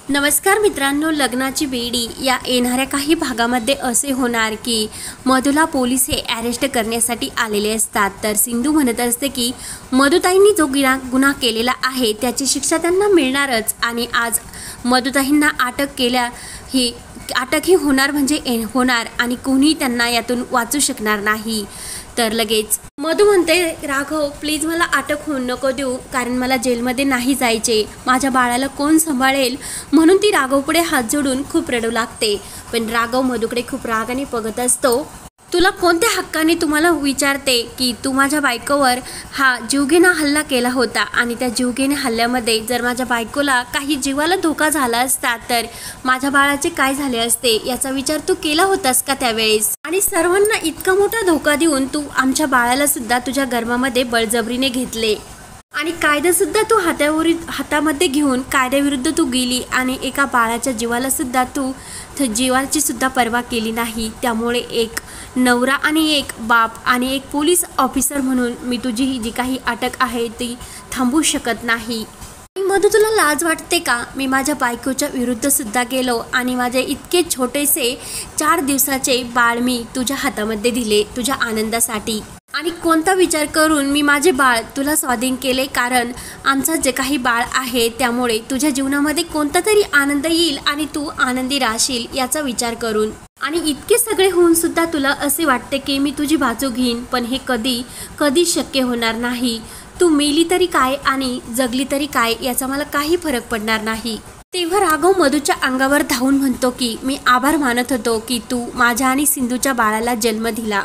नमस्कार मित्रांनो, लग्नाची बेडी या येणाऱ्या काही भागामध्ये असे होणार की मधुला पोलीस हे अरेस्ट करण्यासाठी आलेले असतात। तर सिंधू म्हणत असते की मधुताईंनी जो गुन्हा केलेला आहे त्याची शिक्षा त्यांना मिळणारच आणि आज मधुताईंना अटक ही होणार म्हणजे होणार आणि कोणी त्यांना यातून वाचू शकणार नाही। तर लगेच मधु म्हणते, राघव प्लीज मला अटक होऊन नको देऊ, कारण मला जेलमध्ये नाही जायचे, माझ्या बाळाला कोण सांभाळेल, म्हणून ती राघवपुढे हात जोडून खूप रडू लागते। पण राघव मधुकडे खूप रागाने बघत असतो। तुला कोणत्या हक्काने तुम्हाला विचारते की तू माझ्या बायकोवर हा जीवघेणा हल्ला केला होता आणि त्या जीवघेण्या हल्ल्यामध्ये जर माझ्या बायकोला काही जीवाला धोका झाला असता तर माझ्या बाळाचे काय झाले असते याचा विचार तू केला होतास का त्यावेळेस? आणि सर्वांना इतका मोठा धोका देऊन तू आमच्या बाळाला सुद्धा तुझ्या गर्भामध्ये बळजबरीने घेतले आणि कायदा सुद्धा तू हातामध्ये घेऊन कायद्याविरुद्ध तू गेली आणि एका बाळाच्या जीवाला सुद्धा तू जीवाची सुद्धा पर्वा केली नाही। त्यामुळे एक नवरा आणि एक बाप आणि एक पोलीस ऑफिसर म्हणून मी तुझी जी काही अटक आहे ती थांबवू शकत नाही। मधु, तुला लाज वाटते का? मी माझ्या बायकोच्या विरुद्ध सुद्धा गेलो आणि माझे इतके छोटेसे 4 दिवसाचे बाळ मी तुझ्या हातामध्ये दिले तुझ्या आनंदासाठी, आणि कोणता विचार करून मी माझे बाळ तुला स्वाधीन केले, कारण आमचा जे काही बाळ आहे त्यामुळे तुझ्या जीवनामध्ये कोणता तरी आनंद येईल आणि तू आनंदी राहशील याचा विचार करून। आणि इतके सगळे होऊन सुद्धा तुला असे वाटते की मी तुझी बाजू घेईन, पण हे कधी शक्य होणार नाही। तू मेली तरी काय आणि जगली तरी काय याचा मला काही फरक पडणार नाही। तेव्हा राघव मधुच्या अंगावर धावून म्हणतो की मी आभार मानत होतो की तू माझ्या आणि सिंधूच्या बाळाला जन्म दिला,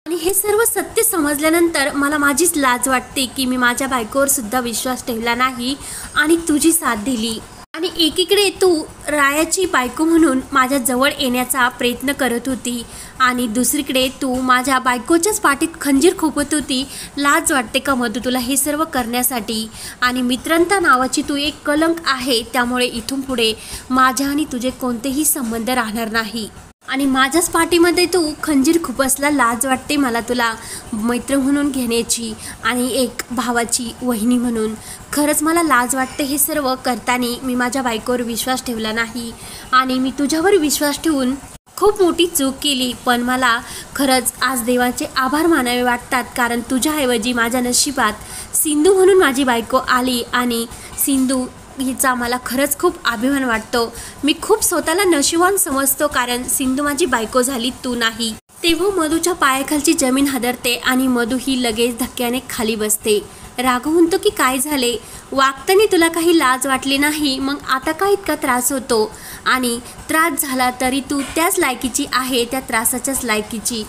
आणि हे सर्व सत्य समजल्यानंतर मला माझीच लाज वाटते की मी माझ्या बायकोवर सुद्धा विश्वास ठेवला नाही आणि तुझी साथ दिली। आणि एकीकडे तू रायाची बायको म्हणून माझ्या जवळ येण्याचा प्रयत्न करत होती आणि दुसरीकडे तू माझ्या बायकोच्याच पाठीत खंजीर खोपत होती। लाज वाटते का मधु तुला हे सर्व करण्यासाठी? आणि मित्रता नावाची तू एक कलंक आहे, त्यामुळे इथून पुढे माझ्या आणि तुझे कोणतेही संबंध राहणार नाही आणि माझ्याच पाठीमध्ये तू खंजीर खुपसला। लाज वाटते मला तुला मैत्र म्हणून घेण्याची आणि एक भावाची वहिनी म्हणून। खरंच मला लाज वाटते हे सर्व करताना मी माझ्या बायकोवर विश्वास ठेवला नाही आणि मी तुझ्यावर विश्वास ठेवून खूप मोठी चूक केली। पण मला खरंच आज देवाचे आभार मानावे वाटतात, कारण तुझ्याऐवजी माझ्या नशिबात सिंधू म्हणून माझी बायको आली आणि सिंधू हिचा मला खरंच खूप अभिमान वाटतो। मी खूप स्वतःला नशिबान समजतो, कारण सिंधू माझी बायको झाली, तू नाही। तेव्हा मधुच्या पायाखालची जमीन हादरते आणि मधु ही लगेच धक्क्याने खाली बसते। राघव म्हणतो की काय झाले? वागताना तुला काही लाज वाटली नाही, मग आता का इतका त्रास होतो? आणि त्रास झाला तरी तू त्याच लायकीची आहे, त्या त्रासाच्याच लायकीची।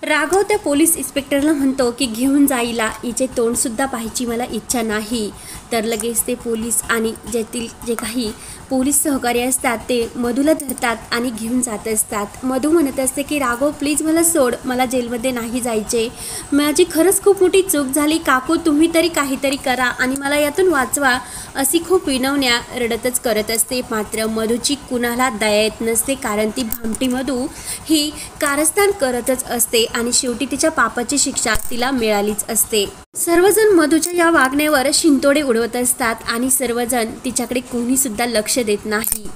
राघव त्या पोलीस इन्स्पेक्टरला म्हणतो की घेऊन जाईला, हिचे तोंडसुद्धा पाहायची मला इच्छा नाही। तर लगेच ते पोलीस आणि जे काही पोलीस सहकारी असतात ते मधुला धरतात आणि घेऊन जात असतात। मधु म्हणत असते की राघव प्लीज मला सोड, मला जेलमध्ये नाही जायचे, माझी खरंच खूप मोठी चूक झाली, काकू तुम्ही तरी काहीतरी करा आणि मला यातून वाचवा, अशी खूप विनवण्या रडतच करत असते। मात्र मधुची कुणाला दया येत नसते, कारण ती भामटी मधु ही कारस्थान करतच असते आणि शेवटी तिच्या पापाची शिक्षा तिला मिळालीच असते। सर्वजण मधुच्या या वागण्यावर शिंतोडे उडवत असतात आणि सर्वजण तिच्याकडे कोणी सुद्धा लक्ष देत नाही।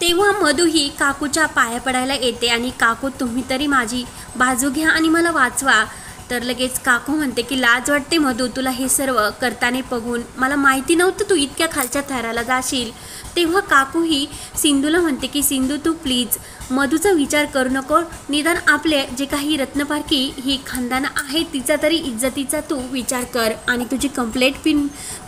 तेव्हा मधु ही काकूच्या पाया पडायला येते आणि काकू तुम्ही तरी माझी बाजू घ्या आणि मला वाचवा। तर लगेच काकू म्हणते की लाज वाटते मधु, तुला हे सर्व करताना बघून मला माहिती नव्हतं तू इतक्या खालच्या थराला जाशील। तेव्हा काकू ही सिंधूला म्हणते की सिंधू तू प्लीज मधुचा विचार करू नको, निदान आपले जे काही रत्नपारखी ही खानदान आहे तिचा तरी इज्जतीचा तू विचार कर आणि तुझी कंप्लेंट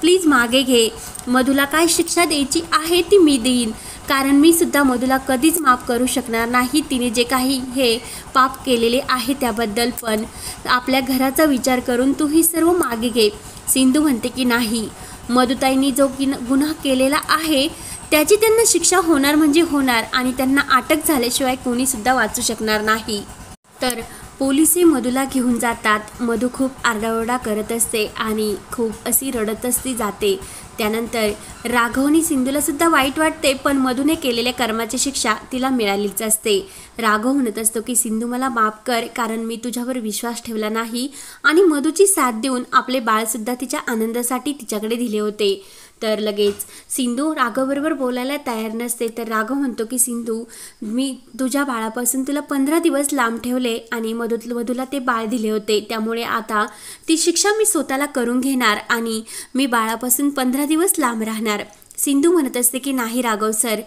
प्लीज मागे घे। मधुला काय शिक्षा द्यायची आहे ती मी देईन, कारण मी सुद्धा मधुला कधीच माफ करू शकणार नाही, तिने जे काही हे पाप केलेले आहे त्याबद्दल। पण आपल्या घराचा विचार करून तू ही सर्व मागे घे। सिंधू म्हणते की नाही, मधुताईंनी जो गुन्हा केलेला आहे त्याची त्यांना शिक्षा होणार म्हणजे होणार आणि त्यांना अटक झाल्याशिवाय कोणी सुद्धा वाचू शकणार नाही। तर पोलिस मधुला घेऊन जातात। मधु खूप आरडाओरडा करत असते आणि खूप अशी रडत असती जाते। त्यानंतर राघव आणि सिंधूला सुद्धा वाईट वाटते, पण मधुने केलेल्या कर्माची शिक्षा तिला मिळालीच असते। राघव म्हणत असतो की सिंधू मला माफ कर, कारण मी तुझ्यावर विश्वास ठेवला नाही आणि मधुची साथ देऊन आपले बाळ सुद्धा तिच्या आनंदासाठी तिच्याकडे दिले होते। तर लगेच सिंधू राघवबरोबर बोलायला तयार नसते. तर राघव म्हणतो की सिंधू, मी तुझ्या बाळापासून तुला 15 दिवस लांब ठेवले आणि मधूला ते बाळ दिले होते, त्यामुळे आता ती शिक्षा मी स्वतःला करून घेणार आणि मी बाळापासून 15 दिवस लांब राहणार. सिंधू म्हणत असते की नाही राघव सर,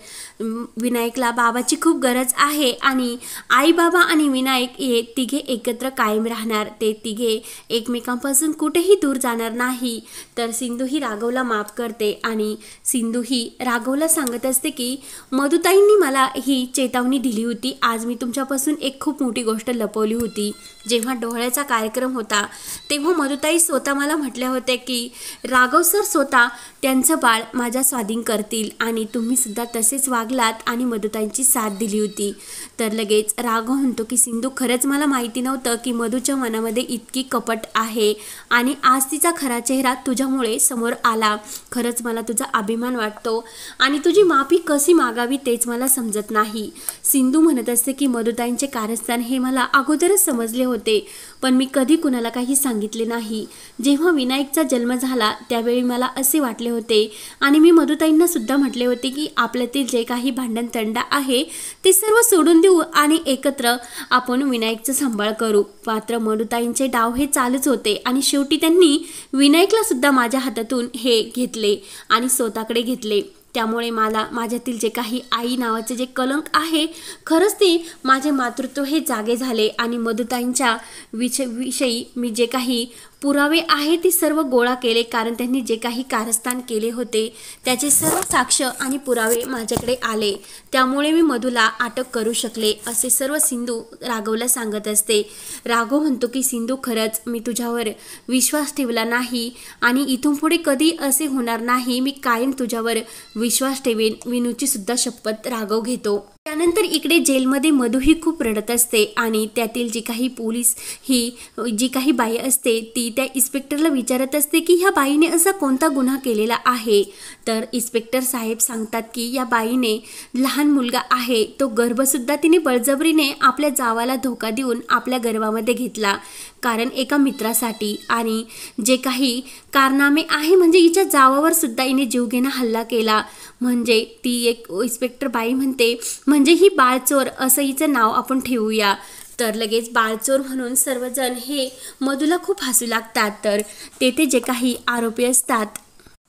विनायकला बाबाची खूप गरज आहे आणि आई बाबा आणि विनायक हे तिघे एकत्र कायम राहणार. ते तिघे एकमेकांपासून कुठेही दूर जाणार नाही. तर सिंधू ही राघवला माफ करते आणि सिंधू ही राघवला सांगत असते की मधुताईंनी मला ही चेतावणी दिली होती. आज मी तुमच्यापासून एक खूप मोठी गोष्ट लपवली होती. जेव्हा डोहाळ्याचा कार्यक्रम होता तेव्हा मधुताई स्वतः मला म्हटल्या होत्या की राघव सर स्वतः त्यांचं बाळ माझ्या स्वाधीन करतील आणि तुम्ही सुद्धा तसेच वागलात आणि मधुताईंची साथ दिली होती. तर लगेच राघव म्हणतो की सिंधू, खरंच मला माहिती नव्हतं की मधूच्या मनामध्ये इतकी कपट आहे आणि आज तिचा खरा चेहरा तुझ्यामुळे समोर आला. खरंच मला तुझा अभिमान वाटतो आणि तुझी माफी कशी मागावी तेच मला समजत नाही. सिंधू म्हणत असते की मधुताईंचे कारस्थान हे मला अगोदरच समजले होते, पण मी कधी कुणाला काही सांगितले नाही. जेव्हा विनायकचा जन्म झाला त्यावेळी मला असे वाटले होते आणि मी मधुताईंना सुद्धा म्हटले होते की आपल्यातील जे काही भांडण तंडा आहे ते सर्व सोडून देऊ आणि एकत्र आपण विनायकचा सांभाळ करू. मात्र मधुताईंचे डाव हे चालूच होते आणि शेवटी त्यांनी विनायकला सुद्धा माझ्या हातातून हे घेतले आणि स्वतःकडे घेतले. त्यामुळे मला माझ्यातील जे काही आई नावाचे जे कलंक आहे, खरंच ते माझे मातृत्व हे जागे झाले आणि मधुताईंच्या विषयी मी जे काही पुरावे आहे ते सर्व गोळा केले, कारण त्यांनी जे काही कारस्थान केले होते त्याचे सर्व साक्ष आणि पुरावे माझ्याकडे आले. त्यामुळे मी मधूला अटक करू शकले, असे सर्व सिंधू राघवला सांगत असते. राघव म्हणतो की सिंधू, खरंच मी तुझ्यावर विश्वास ठेवला नाही आणि इथून पुढे कधी असे होणार नाही. मी कायम तुझ्यावर विश्वास ठेवेन. विनूची सुद्धा शपथ राघव घेतो. त्यानंतर इकडे जेलमध्ये मधू ही खूप रडत असते आणि त्यातील जी काही पोलीस ही जी काही बाई असते ती त्या इन्स्पेक्टरला विचारत असते की ह्या बाईने असा कोणता गुन्हा केलेला आहे. तर इन्स्पेक्टर साहेब सांगतात की या बाईने लहान मुलगा आहे तो गर्भसुद्धा तिने बळजबरीने आपल्या जावाला धोका देऊन आपल्या गर्भामध्ये घेतला, कारण एका मित्रासाठी. आणि जे काही कारनामे आहे म्हणजे हिच्या जावावर सुद्धा हिने जीवघेणा हल्ला केला. म्हणजे ती एक इन्स्पेक्टर बाई म्हणते म्हणजे ही बाळचोर असं हिचं नाव आपण ठेवूया. तर लगेच बाळचोर म्हणून सर्वजण हे मधूला खूप हसू लागतात. तर तेथे जे काही आरोपी असतात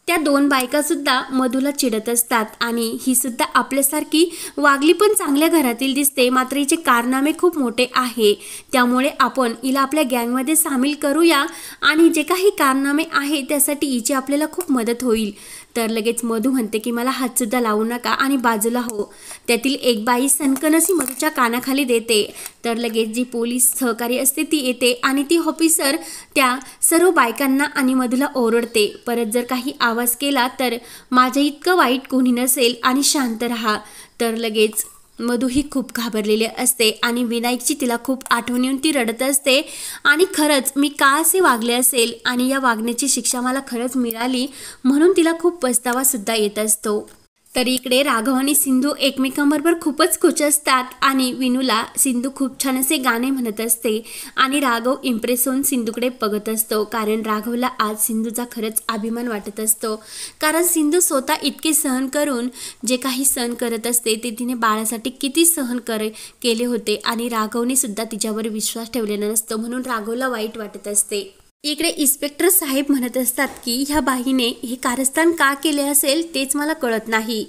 त्या दोन बायका सुद्धा मधूला चिडत असतात आणि ही सुद्धा आपल्यासारखी वागली पण चांगल्या घरातील दिसते, मात्र हिचे कारनामे खूप मोठे आहे. त्यामुळे आपण हिला आपल्या गँगमध्ये सामील करूया आणि जे काही कारनामे आहे त्यासाठी हिची आपल्याला खूप मदत होईल. तर लगेच मधू म्हणते की मला हातसुद्धा लावू नका आणि बाजूला हो. त्यातील एक बाई सनकनसी मधूच्या कानाखाली देते. तर लगेच जी पोलीस सहकारी असते ती येते आणि ती ऑफिसर त्या सर्व बायकांना आणि मधूला ओरडते, परत जर काही आवाज केला तर माझ्या इतकं वाईट कोणी नसेल आणि शांत राहा. तर लगेच मधू ही खूप घाबरलेली असते आणि विनायकची तिला खूप आठवण येऊन ती रडत असते आणि खरंच मी का असे वागले असेल आणि या वागण्याची शिक्षा मला खरंच मिळाली म्हणून तिला खूप पछतावा सुद्धा येत असतो. तर इकडे राघव आणि सिंधू एकमेकांबरोबर खूपच खुश असतात आणि विनूला सिंधू खूप छान असे गाणे म्हणत असते आणि राघव इम्प्रेस होऊन सिंधूकडे बघत असतो, कारण राघवला आज सिंधूचा खरंच अभिमान वाटत असतो. कारण सिंधू स्वतः इतके सहन करून जे काही सहन करत असते ते तिने बाळासाठी किती सहन केले होते आणि राघवने सुद्धा तिच्यावर विश्वास ठेवलेला नसतो, म्हणून राघवला वाईट वाटत असते. इकडे इन्स्पेक्टर साहेब म्हणत असतात की ह्या बाईने हे कारस्थान का केले असेल तेच मला कळत नाही.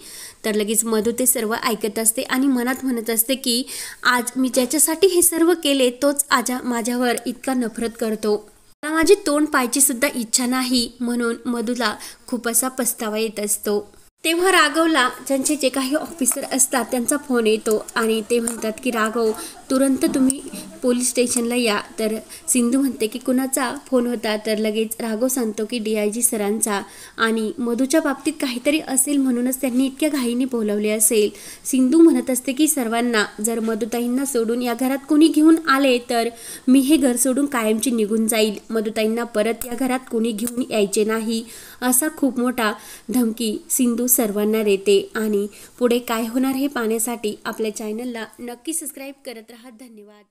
तर लगेच मधू ते सर्व ऐकत असते आणि मनात म्हणत असते की आज मी ज्याच्यासाठी हे सर्व केले तोच आज माझ्यावर इतका नफरत करतो. मला माझी तोंड पाहायची सुद्धा इच्छा नाही, म्हणून मधूला खूप असा पछतावा येत असतो. तेव्हा राघवला ज्यांचे जे काही ऑफिसर असतात त्यांचा फोन येतो आणि ते म्हणतात की राघव तुरंत तुम्ही पोलीस स्टेशनला या. तर सिंधू म्हणते की कुणाचा फोन होता. तर लगेच राघव सांगतो की DIG सरांचा आणि मधूच्या बाबतीत काहीतरी असेल म्हणूनच त्यांनी इतक्या घाईने बोलवले असेल. सिंधू म्हणत असते की सर्वांना जर मधुताईंना सोडून या घरात कोणी घेऊन आले तर मी हे घर सोडून कायमची निघून जाईल. मधुताईंना परत या घरात कोणी घेऊन यायचे नाही असा खूप मोठा धमकी सिंधू सर्वांना देते. आणि पुढे काय होणार हे पाहण्यासाठी आपल्या चॅनलला नक्की सबस्क्राईब करत राहा. धन्यवाद.